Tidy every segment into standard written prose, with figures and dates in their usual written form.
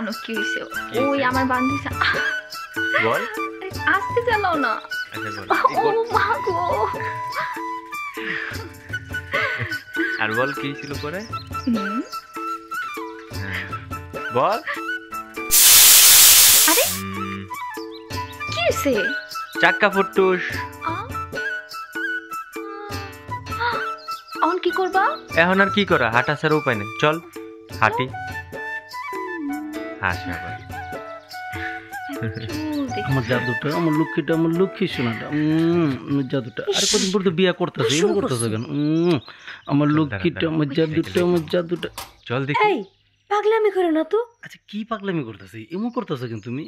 জানো কি হয়েছে? ওই আমার বান্ধবী বল। আসতে চালাও না। ও মা গো। আর বল কি ছিল পরে? বল। আরে কি হয়েছে? চাক্কা ফুটুস। এখন কি করবা? এখন আর কি করা, হাঁটা ছাড়া উপায় নেই, চল হাঁটি। হাস আবার। আমার জাদুটা, আমার লক্ষ্মীটা, আমার লক্ষ্মী সোনাটা, আমার জাদুটা। আরে কদিন পর তো বিয়া করতেছে, এমন করতেছে কেন? আমার লক্ষ্মীটা, আমার জাদুটা, আমার জাদুটা। চল দেখি। এই পাগলামি করে না তো। আচ্ছা কি পাগলামি করতেছি, এমন করতেছো কেন তুমি?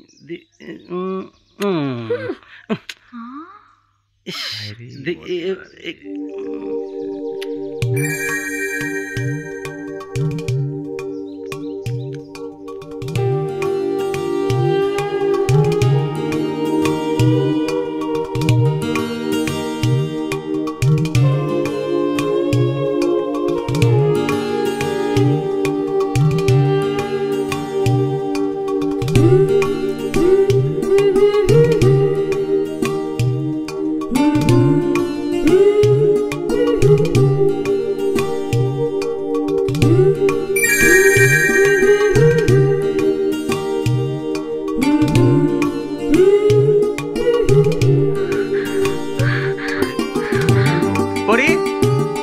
পরি,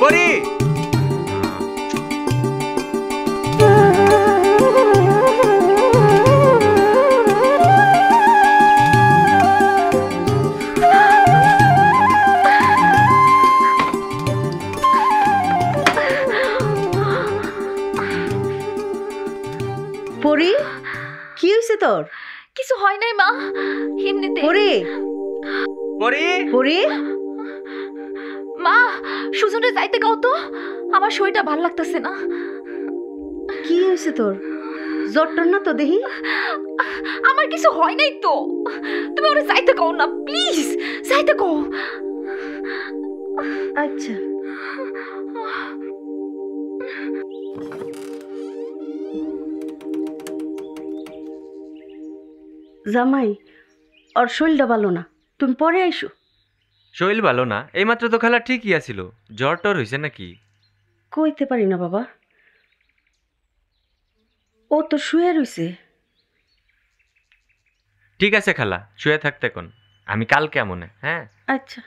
পরি। পরি কি হয়েছে তোর? কিছু হয় নাই মা, এমনিতে। পরি, পরি, পরি মা সুজনে যাইতে গাও তো, আমার শরীরটা ভাল লাগতেছে না। কি হয়েছে তোর? জ্বরটা না তো দেখি। আমার কিছু হয় নাই তো, তুমি ওরে যাইতে গাও না প্লিজ, যাইতে গাও। আচ্ছা জামাই, ওর শরীরটা ভালো না, তুমি পরে আইসো। শৈল ভালো না? এইমাত্র তো খেলা ঠিকই আছিল, জ্বর টর হয়েছে নাকি? কইতে পারি না বাবা, ও তো শুয়ে রইছে। ঠিক আছে খালা, শুয়ে থাকতে কোন, আমি কাল কেমন? হ্যাঁ আচ্ছা।